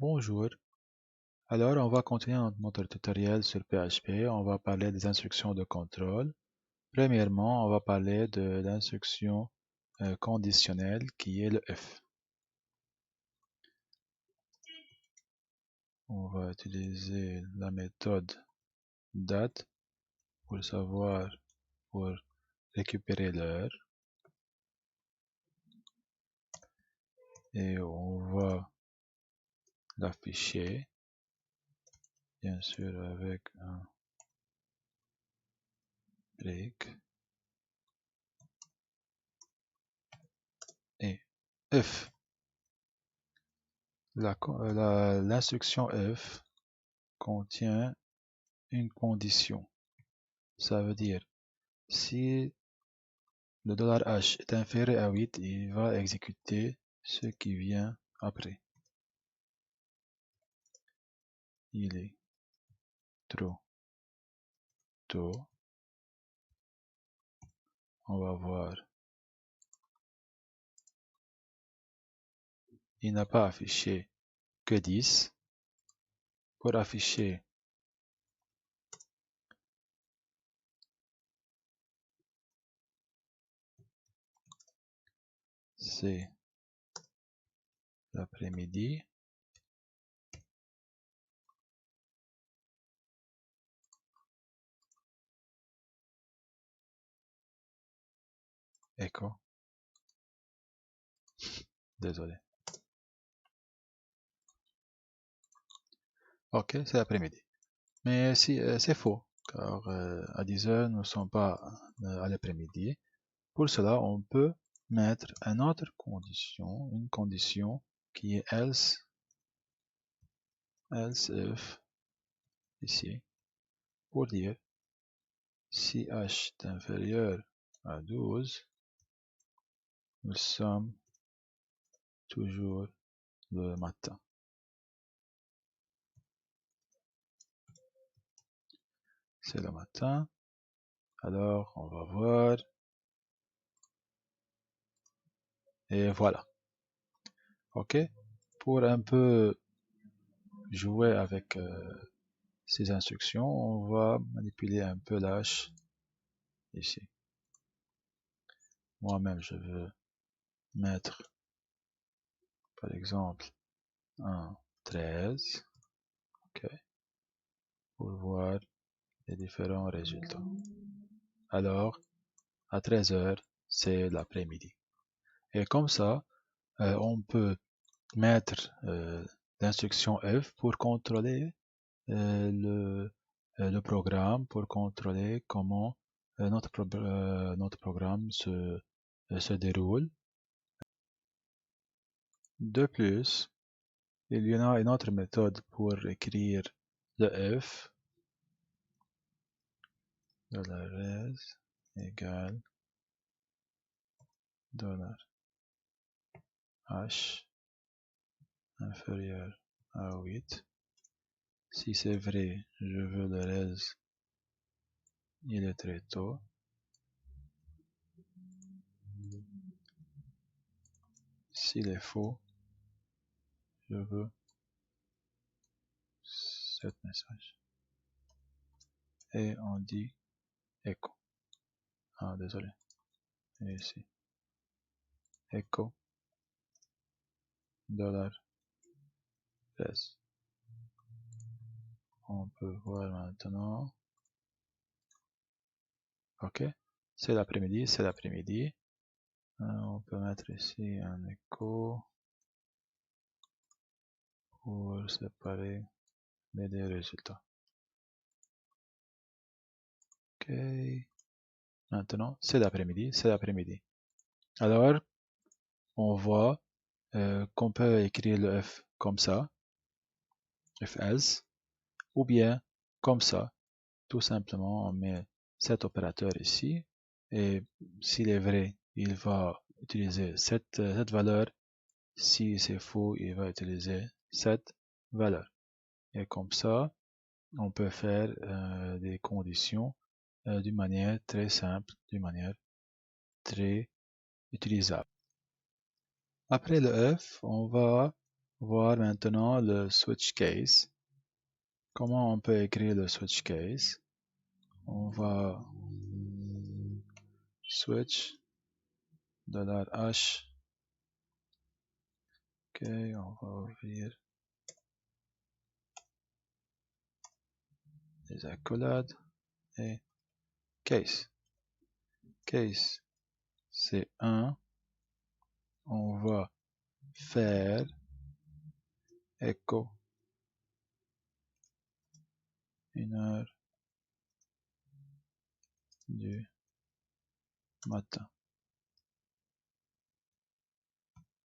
Bonjour, alors on va continuer notre tutoriel sur PHP. On va parler des instructions de contrôle. Premièrement, on va parler de l'instruction conditionnelle qui est le if. On va utiliser la méthode date pour récupérer l'heure. Et on va l'afficher, bien sûr avec un break. Et if. L'instruction if contient une condition. Ça veut dire, si le $h est inférieur à 8, il va exécuter ce qui vient après. Il est trop tôt. On va voir. Il n'a pas affiché que 10. Pour afficher c'est l'après-midi. Echo. Désolé. Ok, c'est l'après-midi. Mais si, c'est faux, car à 10 heures, nous ne sommes pas à l'après-midi. Pour cela, on peut mettre une condition qui est else if, ici, pour dire si h est inférieur à 12, nous sommes toujours le matin. C'est le matin. Alors, on va voir. Et voilà. Ok. Pour un peu jouer avec ces instructions, on va manipuler un peu l'h ici. Moi-même, je veux mettre, par exemple, un 13. Ok. Pour voir les différents résultats. Alors, à 13 heures, c'est l'après-midi. Et comme ça, on peut mettre l'instruction F pour contrôler le programme, pour contrôler comment notre programme se déroule. De plus, il y en a une autre méthode pour écrire le F. $res égale $h inférieur à 8. Si c'est vrai, je veux le res, il est très tôt. S'il est faux, je veux cet message. Et on dit echo. Ah, désolé. Et ici. Echo. $res. On peut voir maintenant. Ok. C'est l'après-midi, c'est l'après-midi. On peut mettre ici un echo pour séparer les deux résultats. Ok. Maintenant, c'est l'après-midi, c'est l'après-midi. Alors, on voit qu'on peut écrire le F comme ça, if else, ou bien comme ça. Tout simplement, on met cet opérateur ici, et s'il est vrai, il va utiliser cette valeur. Si c'est faux, il va utiliser cette valeur. Et comme ça, on peut faire des conditions d'une manière très simple, d'une manière très utilisable. Après le F, on va voir maintenant le switch case. Comment on peut écrire le switch case? On va switch $h. Ok, on va ouvrir les accolades et case. Case, c'est 1. On va faire echo 1h du matin.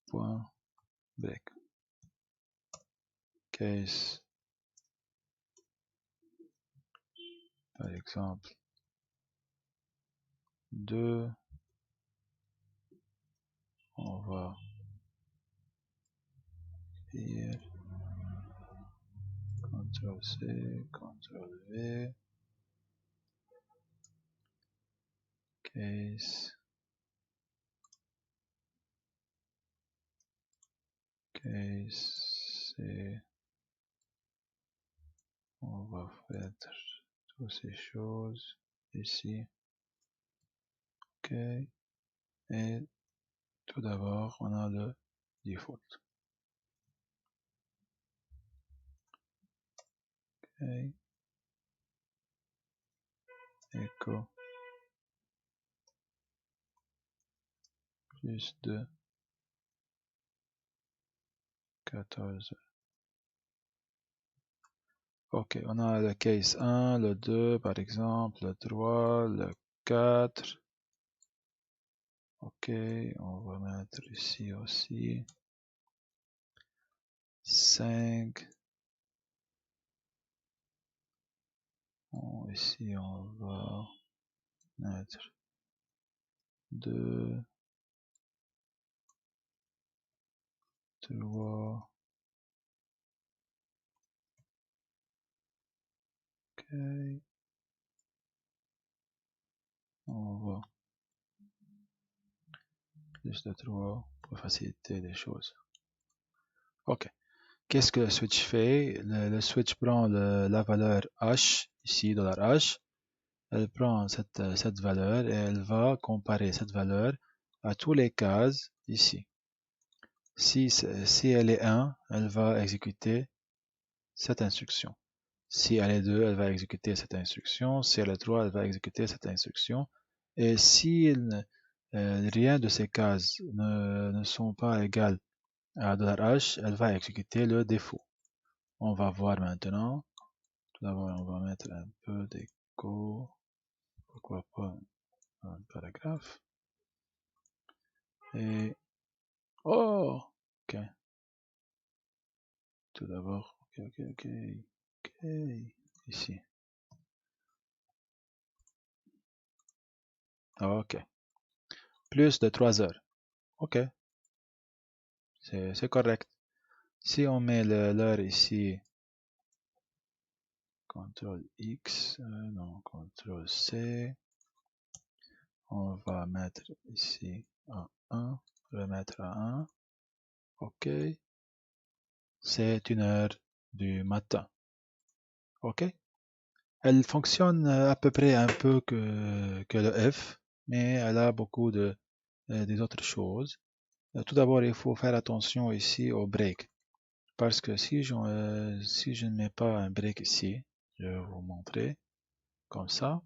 Point break. Case, par exemple, 2. On va dire CTRL-C, CTRL-V, case, C, on va faire toutes ces choses ici, ok, et tout d'abord on a le default, ok, echo plus de 14. Ok, on a le case 1, le 2 par exemple, le 3, le 4. Ok, on va mettre ici aussi 5. Bon, ici on va mettre 2, 3. Ok, on va plus de 3 pour faciliter les choses. Ok, qu'est-ce que le switch fait? Le switch prend la valeur H, ici $H, elle prend cette valeur et elle va comparer cette valeur à tous les cases ici. Si elle est 1, elle va exécuter cette instruction. Si elle est 2, elle va exécuter cette instruction. Si elle est 3, elle va exécuter cette instruction. Et si rien de ces cases ne sont pas égales à $H, elle va exécuter le défaut. On va voir maintenant. Tout d'abord, on va mettre un peu d'écho. Pourquoi pas un paragraphe. Et oh, ok. Tout d'abord, ok. Ici. Ok. Plus de 3 heures. Ok. C'est correct. Si on met l'heure ici, CTRL X, non, CTRL C, on va mettre ici à 1, remettre à 1, ok, c'est 1h du matin, ok. Elle fonctionne à peu près un peu que le F, mais elle a beaucoup des autres choses. Tout d'abord, il faut faire attention ici au break, parce que si je ne mets pas un break ici, je vais vous montrer comme ça,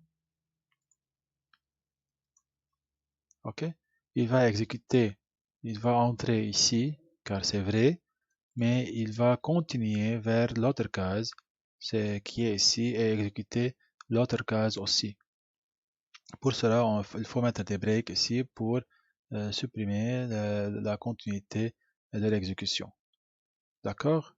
ok, il va exécuter, il va entrer ici, car c'est vrai, mais il va continuer vers l'autre case, qui est ici, et exécuter l'autre case aussi. Pour cela, il faut mettre des breaks ici pour supprimer la continuité de l'exécution. D'accord?